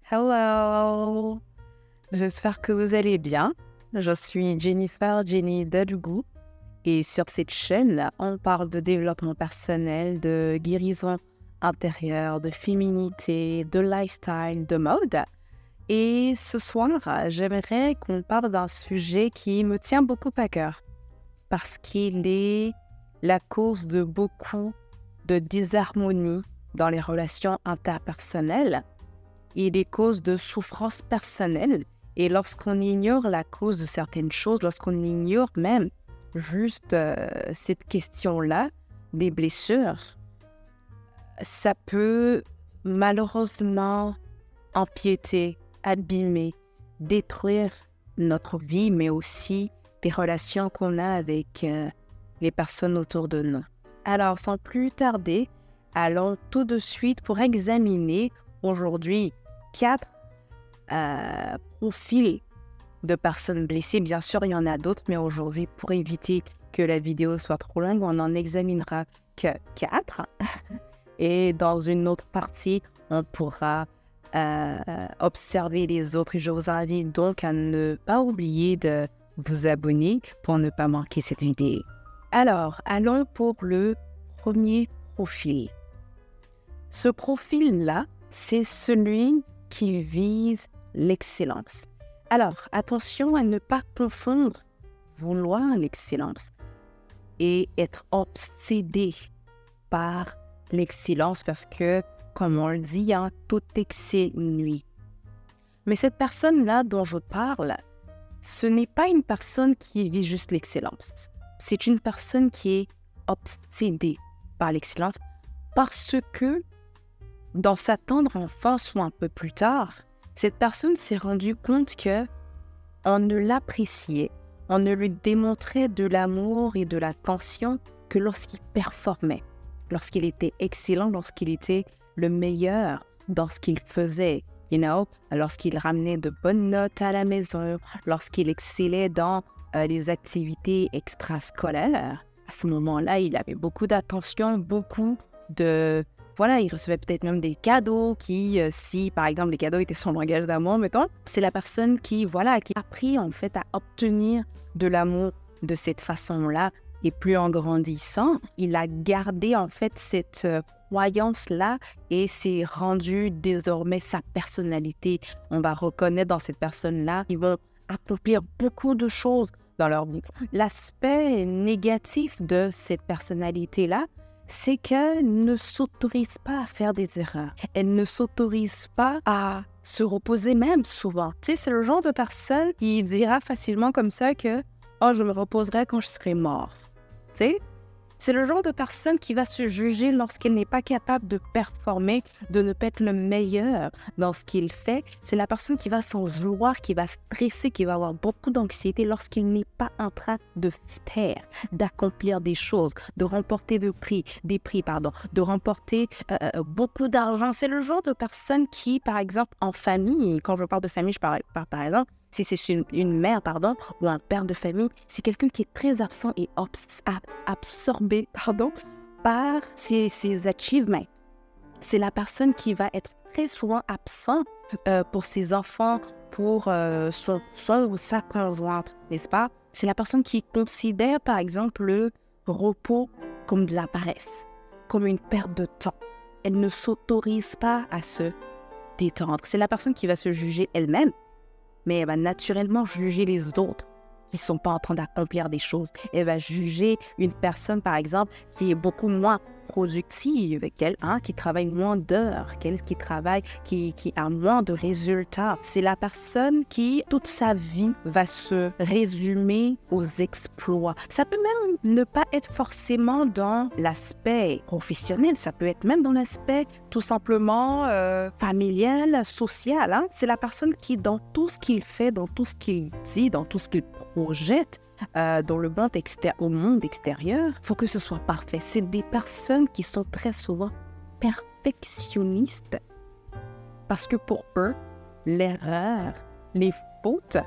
Hello! J'espère que vous allez bien. Je suis Jennifer Jenny Dadugou et sur cette chaîne, on parle de développement personnel, de guérison intérieure, de féminité, de lifestyle, de mode. Et ce soir, j'aimerais qu'on parle d'un sujet qui me tient beaucoup à cœur parce qu'il est la cause de beaucoup de disharmonie dans les relations interpersonnelles. Il est cause de souffrance personnelle. Et lorsqu'on ignore la cause de certaines choses, lorsqu'on ignore même juste cette question-là, des blessures, ça peut malheureusement empiéter, abîmer, détruire notre vie, mais aussi les relations qu'on a avec les personnes autour de nous. Alors, sans plus tarder, allons tout de suite pour examiner aujourd'hui 4 profils de personnes blessées. Bien sûr, il y en a d'autres, mais aujourd'hui, pour éviter que la vidéo soit trop longue, on n'en examinera que 4. Et dans une autre partie, on pourra observer les autres. Et je vous invite donc à ne pas oublier de vous abonner pour ne pas manquer cette vidéo. Alors, allons pour le premier profil. Ce profil-là, c'est celui qui vise l'excellence. Alors, attention à ne pas confondre vouloir l'excellence et être obsédé par l'excellence parce que, comme on le dit, tout excès nuit. Mais cette personne-là dont je parle, ce n'est pas une personne qui vise juste l'excellence. C'est une personne qui est obsédée par l'excellence parce que dans sa tendre enfance ou un peu plus tard, cette personne s'est rendue compte qu'on ne l'appréciait, on ne lui démontrait de l'amour et de l'attention que lorsqu'il performait, lorsqu'il était excellent, lorsqu'il était le meilleur dans ce qu'il faisait, lorsqu'il ramenait de bonnes notes à la maison, lorsqu'il excellait dans les activités extrascolaires. À ce moment-là, il avait beaucoup d'attention, beaucoup de... Voilà, il recevait peut-être même des cadeaux si par exemple les cadeaux étaient son langage d'amour, mettons, c'est la personne qui a appris en fait à obtenir de l'amour de cette façon-là. Et plus en grandissant, il a gardé en fait cette croyance-là et s'est rendu désormais sa personnalité. On va reconnaître dans cette personne-là qu'ils vont accomplir beaucoup de choses dans leur vie. L'aspect négatif de cette personnalité-là, c'est qu'elle ne s'autorise pas à faire des erreurs. Elle ne s'autorise pas à se reposer même souvent. Tu sais, c'est le genre de personne qui dira facilement comme ça que « Oh, je me reposerai quand je serai mort. » Tu sais, c'est le genre de personne qui va se juger lorsqu'il n'est pas capable de performer, de ne pas être le meilleur dans ce qu'il fait. C'est la personne qui va s'en vouloir, qui va stresser, qui va avoir beaucoup d'anxiété lorsqu'il n'est pas en train de faire, d'accomplir des choses, de remporter des prix, de remporter beaucoup d'argent. C'est le genre de personne qui, par exemple, en famille, quand je parle de famille, je parle par exemple, si c'est une mère, ou un père de famille, c'est quelqu'un qui est très absent et absorbé, par ses achievements. C'est la personne qui va être très souvent absent pour ses enfants, pour son ou sa conjointe, n'est-ce pas? C'est la personne qui considère, par exemple, le repos comme de la paresse, comme une perte de temps. Elle ne s'autorise pas à se détendre. C'est la personne qui va se juger elle-même, mais elle va naturellement juger les autres qui ne sont pas en train d'accomplir des choses. Elle va juger une personne, par exemple, qui est beaucoup moins productive qu'elle, qui travaille moins d'heures qu'elle, qui a moins de résultats. C'est la personne qui, toute sa vie, va se résumer aux exploits. Ça peut même ne pas être forcément dans l'aspect professionnel, ça peut être même dans l'aspect tout simplement familial, social. C'est la personne qui, dans tout ce qu'il fait, dans tout ce qu'il dit, dans tout ce qu'il projette, dans le monde au monde extérieur, il faut que ce soit parfait. C'est des personnes qui sont très souvent perfectionnistes parce que pour eux, l'erreur, les fautes,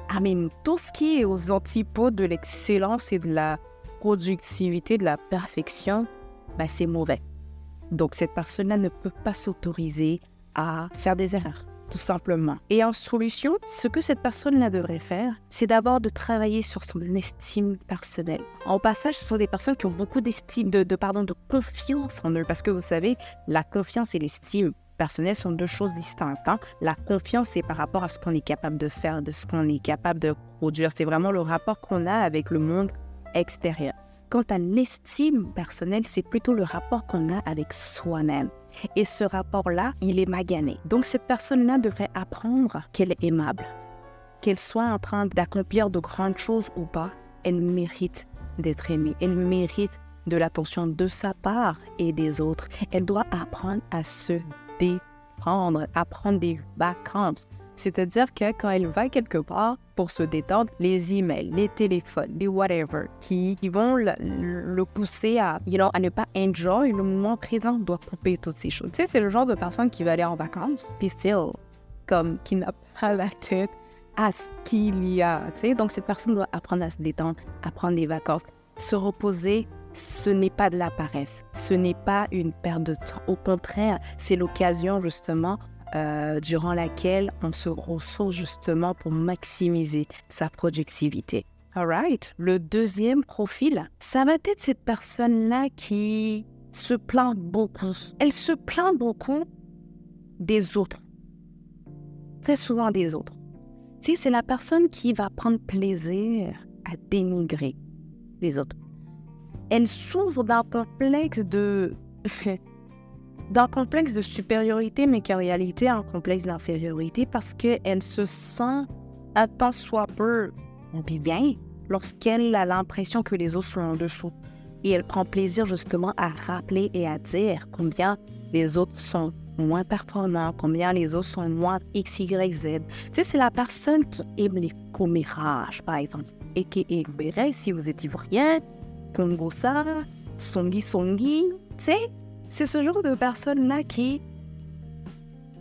tout ce qui est aux antipodes de l'excellence et de la productivité, de la perfection, c'est mauvais. Donc cette personne-là ne peut pas s'autoriser à faire des erreurs. tout simplement. Et en solution, ce que cette personne-là devrait faire, c'est d'abord de travailler sur son estime personnelle. En passage, ce sont des personnes qui ont beaucoup d'estime, de confiance en eux, parce que vous savez, la confiance et l'estime personnelle sont deux choses distinctes. La confiance, c'est par rapport à ce qu'on est capable de faire, de ce qu'on est capable de produire. C'est vraiment le rapport qu'on a avec le monde extérieur. Quant à l'estime personnelle, c'est plutôt le rapport qu'on a avec soi-même. Et ce rapport-là, il est magané. Donc, cette personne-là devrait apprendre qu'elle est aimable. Qu'elle soit en train d'accomplir de grandes choses ou pas, elle mérite d'être aimée. Elle mérite de l'attention de sa part et des autres. Elle doit apprendre à se détendre, à prendre des vacances. C'est-à-dire que quand elle va quelque part pour se détendre, les emails, les téléphones, les whatever, qui vont le pousser à ne pas enjoy le moment présent, doit couper toutes ces choses. Tu sais, c'est le genre de personne qui va aller en vacances, puis still, comme qui n'a pas la tête à ce qu'il y a. Tu sais, donc cette personne doit apprendre à se détendre, à prendre des vacances, se reposer. Ce n'est pas de la paresse, ce n'est pas une perte de temps. Au contraire, c'est l'occasion justement durant laquelle on se ressource justement pour maximiser sa productivité. Alright. Le deuxième profil, ça va être cette personne-là qui se plaint beaucoup. Elle se plaint beaucoup des autres. Très souvent des autres. Tu sais, c'est la personne qui va prendre plaisir à dénigrer les autres. Elle souffre d'un complexe de supériorité, mais qu'en réalité, un complexe d'infériorité parce qu'elle se sent un tant soit peu bien lorsqu'elle a l'impression que les autres sont en dessous. Et elle prend plaisir justement à rappeler et à dire combien les autres sont moins performants, combien les autres sont moins X, Y, Z. Tu sais, c'est la personne qui aime les commérages, par exemple. Et qui est Béret, si vous êtes ivoirien, Congo-ça, Songi, tu sais, c'est ce genre de personne-là qui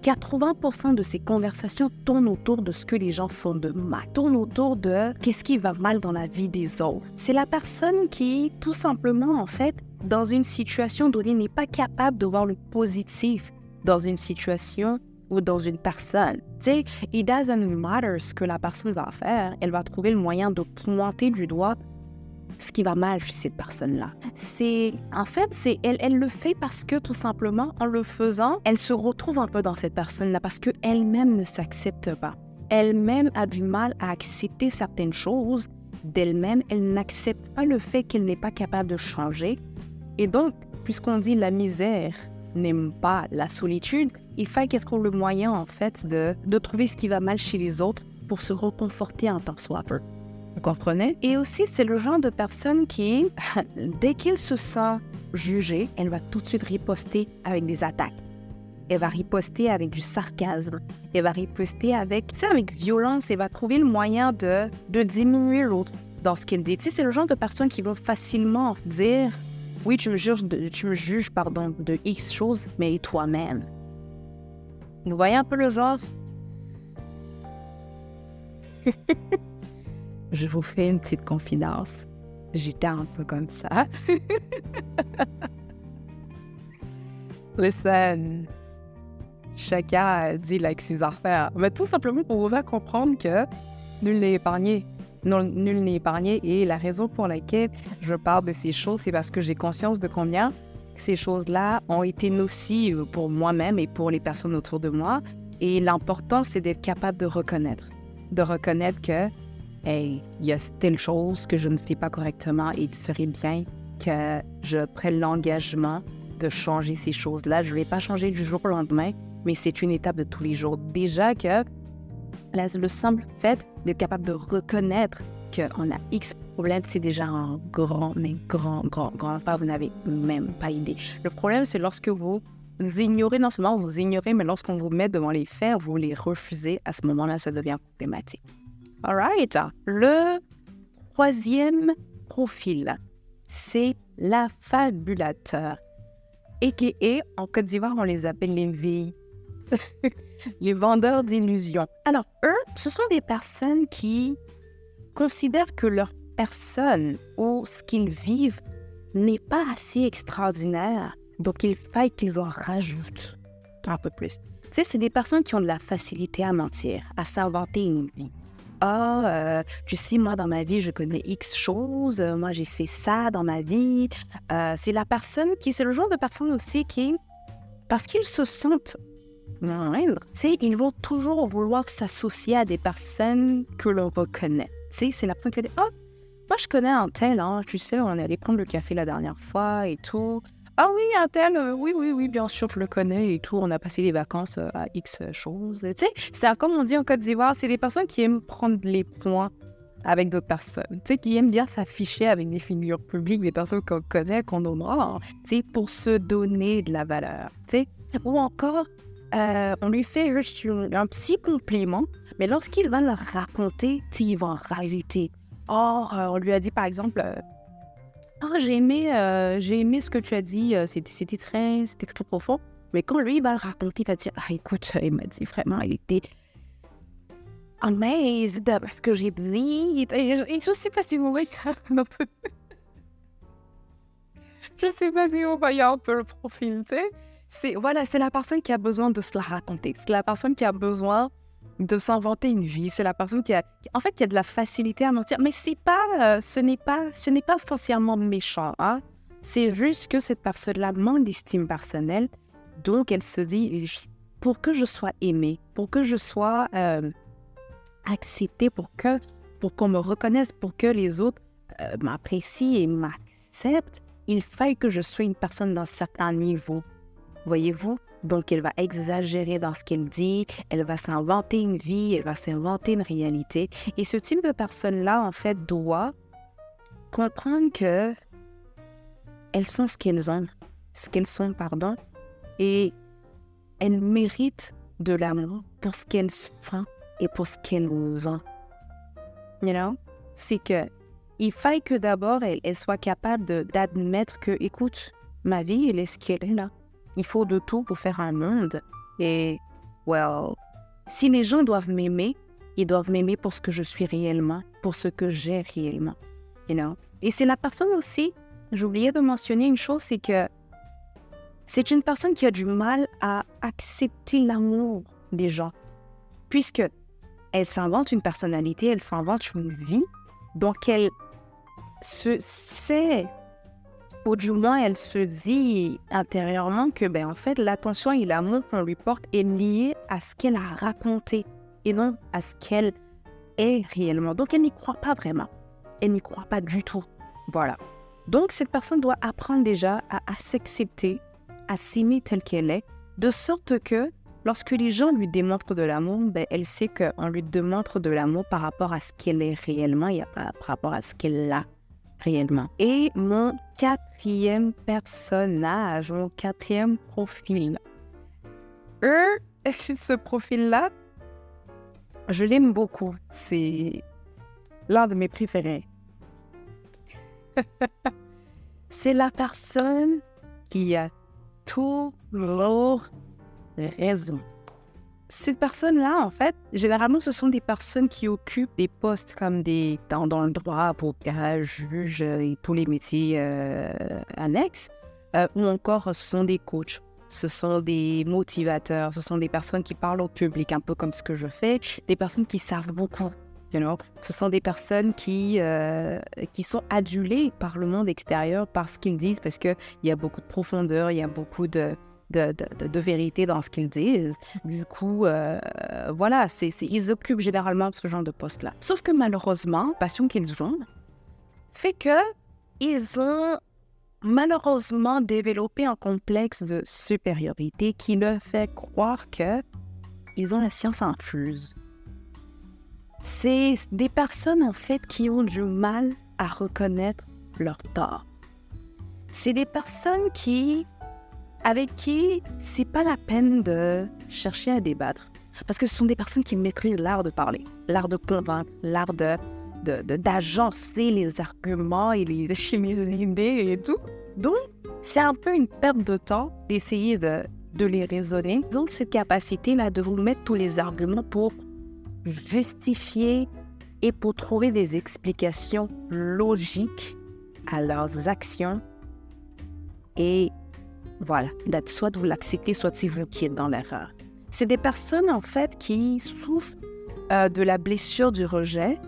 80% de ses conversations tournent autour de ce que les gens font de mal, tournent autour de qu'est-ce qui va mal dans la vie des autres. C'est la personne qui, tout simplement, en fait, dans une situation donnée, n'est pas capable de voir le positif dans une situation ou dans une personne. Tu sais, it doesn't matter ce que la personne va faire, elle va trouver le moyen de pointer du doigt ce qui va mal chez cette personne-là. Elle le fait parce que tout simplement, en le faisant, elle se retrouve un peu dans cette personne-là parce qu'elle-même ne s'accepte pas. Elle-même a du mal à accepter certaines choses d'elle-même. Elle n'accepte pas le fait qu'elle n'est pas capable de changer. Et donc, puisqu'on dit la misère n'aime pas la solitude, il faut qu'elle trouve le moyen, en fait, de trouver ce qui va mal chez les autres pour se reconforter en tant que soi peu. Vous comprenez? Et aussi, c'est le genre de personne qui, dès qu'elle se sent jugée, elle va tout de suite riposter avec des attaques. Elle va riposter avec du sarcasme. Elle va riposter avec violence. Elle va trouver le moyen de diminuer l'autre dans ce qu'elle dit. Tu sais, c'est le genre de personne qui va facilement dire « Oui, tu me juges de X choses, mais toi-même. » Vous voyez un peu le genre? Je vous fais une petite confidence. J'étais un peu comme ça. Listen, chacun dit ses affaires. Mais tout simplement pour vous faire comprendre que nul n'est épargné. Non, nul n'est épargné. Et la raison pour laquelle je parle de ces choses, c'est parce que j'ai conscience de combien ces choses-là ont été nocives pour moi-même et pour les personnes autour de moi. Et l'important, c'est d'être capable de reconnaître. De reconnaître que hey, il y a telle chose que je ne fais pas correctement et il serait bien que je prenne l'engagement de changer ces choses-là. Je ne vais pas changer du jour au lendemain, mais c'est une étape de tous les jours. Déjà que le simple fait d'être capable de reconnaître qu'on a X problème, c'est déjà un grand pas. Vous n'avez même pas idée. Le problème, c'est lorsque vous ignorez, non seulement vous ignorez, mais lorsqu'on vous met devant les faits, vous les refusez, à ce moment-là, ça devient problématique. Alright. Le troisième profil, c'est l'affabulateur. A.k.a. en Côte d'Ivoire, on les appelle les VI. Les vendeurs d'illusions. Alors, eux, ce sont des personnes qui considèrent que leur personne ou ce qu'ils vivent n'est pas assez extraordinaire. Donc, il faille qu'ils en rajoutent un peu plus. Tu sais, c'est des personnes qui ont de la facilité à mentir, à s'inventer une vie. Tu sais, moi, dans ma vie, je connais X choses. Moi, j'ai fait ça dans ma vie. C'est le genre de personne aussi qui, parce qu'ils se sentent moindres, tu sais, ils vont toujours vouloir s'associer à des personnes que l'on reconnaît. Tu sais, c'est la personne qui va dire, oh, moi, je connais un tel, hein, tu sais, on est allé prendre le café la dernière fois et tout. Ah oui, un tel, oui, bien sûr, je le connais et tout. On a passé les vacances à X choses. Tu sais, c'est comme on dit en Côte d'Ivoire, c'est des personnes qui aiment prendre les points avec d'autres personnes. Tu sais, qui aiment bien s'afficher avec des figures publiques, des personnes qu'on connaît, qu'on honore, tu sais, pour se donner de la valeur. Tu sais, ou encore, on lui fait juste un petit compliment, mais lorsqu'il va le raconter, tu sais, il va en rajouter. On lui a dit par exemple, j'ai aimé ce que tu as dit, c'était très profond. Mais quand lui il va le raconter, il va dire, écoute, il m'a dit vraiment, il était amazed par ce que j'ai dit. Et je sais pas si vous voyez un peu. Je sais pas si vous voyez un peu le profil, tu sais. C'est la personne qui a besoin de se la raconter. C'est la personne qui a besoin de s'inventer une vie. C'est la personne qui a de la facilité à mentir. Mais ce n'est pas foncièrement méchant, hein. C'est juste que cette personne-là manque d'estime personnelle. Donc, elle se dit, pour que je sois aimée, pour que je sois acceptée, pour qu'on me reconnaisse, pour que les autres m'apprécient et m'acceptent, il faille que je sois une personne d'un certain niveau. Voyez-vous? Donc, elle va exagérer dans ce qu'elle dit, elle va s'inventer une vie, elle va s'inventer une réalité. Et ce type de personne-là, en fait, doit comprendre que elles sont ce qu'elles sont, et elles méritent de l'amour pour ce qu'elles font et pour ce qu'elles ont. You know? C'est que il faille que d'abord, elle soit capable d'admettre que, écoute, ma vie, elle est ce qu'elle est là. Il faut de tout pour faire un monde. Et, si les gens doivent m'aimer, ils doivent m'aimer pour ce que je suis réellement, pour ce que j'ai réellement. You know? Et c'est la personne aussi, j'ai oublié de mentionner une chose, c'est que c'est une personne qui a du mal à accepter l'amour des gens. Puisque elle s'invente une personnalité, elle s'invente une vie, donc elle se sait, ou du moins elle se dit intérieurement que en fait l'attention et l'amour qu'on lui porte est lié à ce qu'elle a raconté et non à ce qu'elle est réellement. Donc elle n'y croit pas vraiment, elle n'y croit pas du tout. Voilà. Donc cette personne doit apprendre déjà à s'accepter, à s'aimer telle qu'elle est, de sorte que lorsque les gens lui démontrent de l'amour, elle sait qu'on lui démontre de l'amour par rapport à ce qu'elle est réellement et par rapport à ce qu'elle a réellement. Et mon quatrième personnage, mon quatrième profil. Ce profil-là, je l'aime beaucoup. C'est l'un de mes préférés. C'est la personne qui a toujours raison. Cette personne-là, en fait, généralement, ce sont des personnes qui occupent des postes comme dans le droit, avocat, juge et tous les métiers annexes, ou encore ce sont des coachs, ce sont des motivateurs, ce sont des personnes qui parlent au public, un peu comme ce que je fais, des personnes qui savent beaucoup. You know? Ce sont des personnes qui sont adulées par le monde extérieur, par ce qu'ils disent, parce qu'il y a beaucoup de profondeur, il y a beaucoup de vérité dans ce qu'ils disent. Du coup, voilà, ils occupent généralement ce genre de poste-là. Sauf que malheureusement, la passion qu'ils ont fait qu'ils ont malheureusement développé un complexe de supériorité qui leur fait croire qu'ils ont la science infuse. C'est des personnes, en fait, qui ont du mal à reconnaître leur tort. C'est des personnes avec qui c'est pas la peine de chercher à débattre. Parce que ce sont des personnes qui maîtrisent l'art de parler, l'art de convaincre, l'art d'agencer les arguments et les idées et tout. Donc, c'est un peu une perte de temps d'essayer de les raisonner. Ils ont cette capacité-là de vous mettre tous les arguments pour justifier et pour trouver des explications logiques à leurs actions. Et voilà, soit vous l'acceptez, soit c'est vous qui êtes dans l'erreur. c'est des personnes, en fait, qui souffrent de la blessure du rejet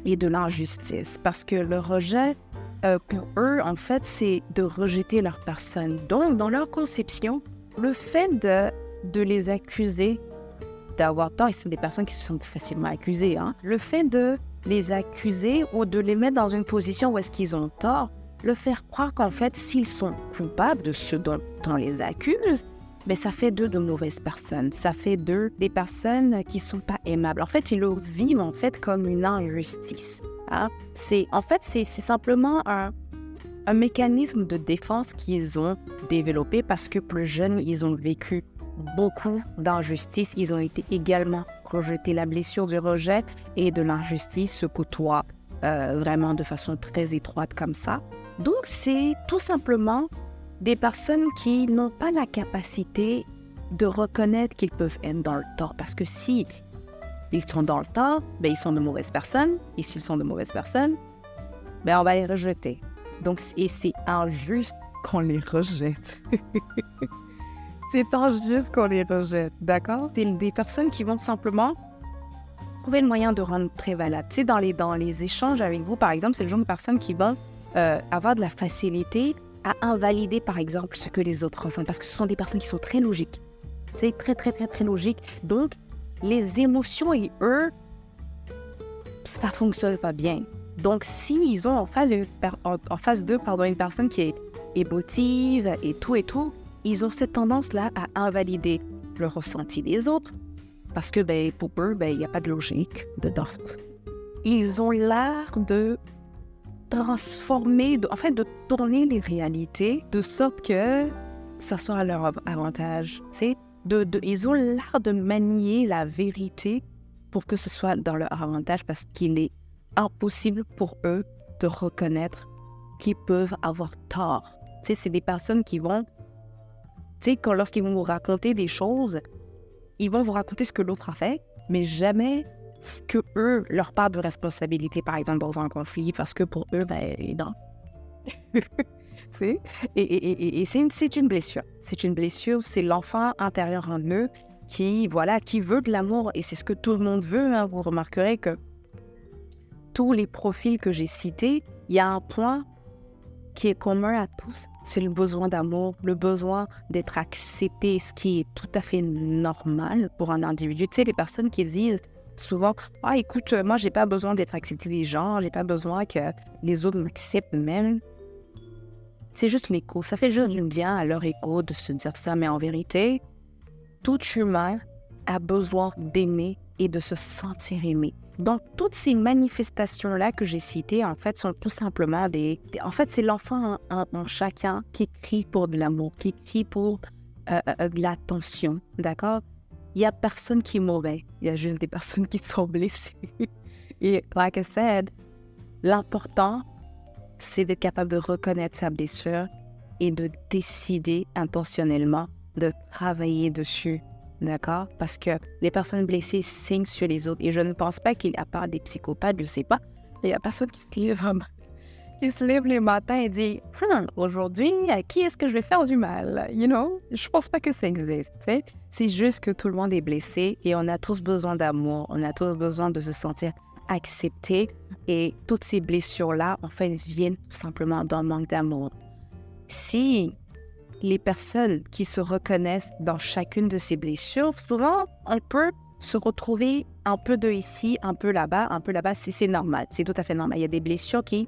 et de l'injustice. Parce que le rejet, pour eux, en fait, c'est de rejeter leur personne. Donc, dans leur conception, le fait de les accuser d'avoir tort, et c'est des personnes qui se sentent facilement accusées, hein, le fait de les accuser ou de les mettre dans une position où est-ce qu'ils ont tort, le faire croire qu'en fait, s'ils sont coupables de ce dont on les accuse, ben, ça fait d'eux de mauvaises personnes. Ça fait d'eux des personnes qui ne sont pas aimables. En fait, ils le vivent en fait comme une injustice. Hein? C'est simplement un mécanisme de défense qu'ils ont développé parce que plus jeunes, ils ont vécu beaucoup d'injustice. Ils ont été également rejetés. La blessure du rejet et de l'injustice se côtoient vraiment de façon très étroite comme ça. Donc, c'est tout simplement des personnes qui n'ont pas la capacité de reconnaître qu'ils peuvent être dans le tort. Parce que si ils sont dans le tort, ben, ils sont de mauvaises personnes. Et s'ils sont de mauvaises personnes, ben, on va les rejeter. Donc, et c'est injuste qu'on les rejette. C'est injuste qu'on les rejette, d'accord? C'est des personnes qui vont simplement trouver le moyen de rendre très valable. Tu sais, dans les échanges avec vous, par exemple, c'est le genre de personnes qui vont avoir de la facilité à invalider, par exemple, ce que les autres ressentent. Parce que ce sont des personnes qui sont très logiques. C'est très, très, très, très logique. Donc, les émotions et eux, ça ne fonctionne pas bien. Donc, s'ils ont en face d'eux, une personne qui est émotive et tout, ils ont cette tendance-là à invalider le ressenti des autres. Parce que, ben, pour eux, ben, il n'y a pas de logique dedans. Ils ont l'art de transformer, de tourner les réalités de sorte que ça soit à leur avantage. Ils ont l'art de manier la vérité pour que ce soit dans leur avantage parce qu'il est impossible pour eux de reconnaître qu'ils peuvent avoir tort. Tu sais, c'est des personnes qui vont, tu sais, lorsqu'ils vont vous raconter des choses, ils vont vous raconter ce que l'autre a fait, mais jamais ce que eux, leur part de responsabilité, par exemple, dans un conflit, parce que pour eux, ben, non. Et c'est une blessure. C'est une blessure, c'est l'enfant intérieur en eux qui veut de l'amour. Et c'est ce que tout le monde veut. Hein. Vous remarquerez que tous les profils que j'ai cités, il y a un point qui est commun à tous. C'est le besoin d'amour, le besoin d'être accepté, ce qui est tout à fait normal pour un individu. Tu sais, les personnes qui disent souvent « Ah, écoute, moi, j'ai pas besoin d'être accepté des gens, j'ai pas besoin que les autres m'acceptent même. » C'est juste l'écho. Ça fait juste du bien à leur écho de se dire ça. Mais en vérité, tout humain a besoin d'aimer et de se sentir aimé. Donc, toutes ces manifestations-là que j'ai citées, en fait, sont tout simplement En fait, c'est l'enfant en chacun qui crie pour de l'amour, qui crie pour de l'attention, d'accord? Il n'y a personne qui est mauvais. Il y a juste des personnes qui sont blessées. Et, like I said, l'important, c'est d'être capable de reconnaître sa blessure et de décider intentionnellement de travailler dessus. D'accord? Parce que les personnes blessées saignent sur les autres. Et je ne pense pas qu'il y a pas des psychopathes, je ne sais pas. Il y a personne qui se lève les matins et dit « Aujourd'hui, à qui est-ce que je vais faire du mal? » You know? Je ne pense pas que ça existe. T'sais? C'est juste que tout le monde est blessé et on a tous besoin d'amour. On a tous besoin de se sentir accepté. Et toutes ces blessures-là, en fait, viennent tout simplement d'un manque d'amour. Si les personnes qui se reconnaissent dans chacune de ces blessures, souvent, on peut se retrouver un peu de ici, un peu là-bas, c'est normal, c'est tout à fait normal. Il y a des blessures qui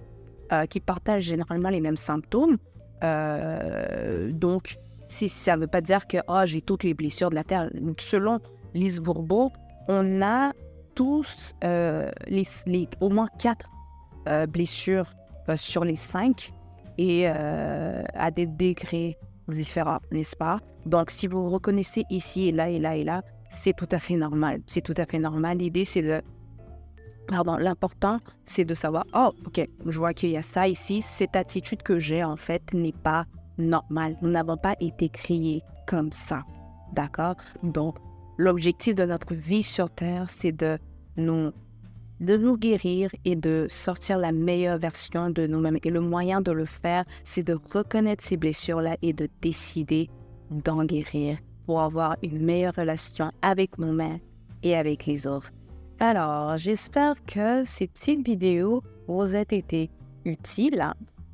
partagent généralement les mêmes symptômes. Donc, ça ne veut pas dire que j'ai toutes les blessures de la Terre. Selon Lise Bourbeau, on a tous au moins 4 blessures sur les 5 et à des degrés différents, n'est-ce pas? Donc, si vous reconnaissez ici et là, c'est tout à fait normal. C'est tout à fait normal. L'idée, c'est l'important, c'est de savoir, ok, je vois qu'il y a ça ici. Cette attitude que j'ai, en fait, n'est pas normale. Nous n'avons pas été créés comme ça. D'accord? Donc, l'objectif de notre vie sur Terre, c'est de nous guérir et de sortir la meilleure version de nous-mêmes. Et le moyen de le faire, c'est de reconnaître ces blessures-là et de décider d'en guérir pour avoir une meilleure relation avec nous-mêmes et avec les autres. Alors, j'espère que ces petites vidéos vous ont été utiles.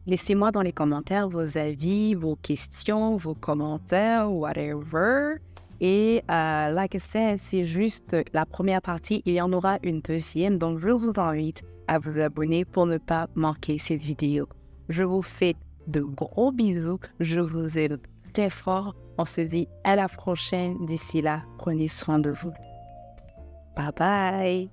Laissez-moi dans les commentaires vos avis, vos questions, vos commentaires, whatever. Et like I said, c'est juste la première partie. Il y en aura une deuxième. Donc, je vous invite à vous abonner pour ne pas manquer cette vidéo. Je vous fais de gros bisous. Je vous aime très fort. On se dit à la prochaine. D'ici là, prenez soin de vous. Bye bye.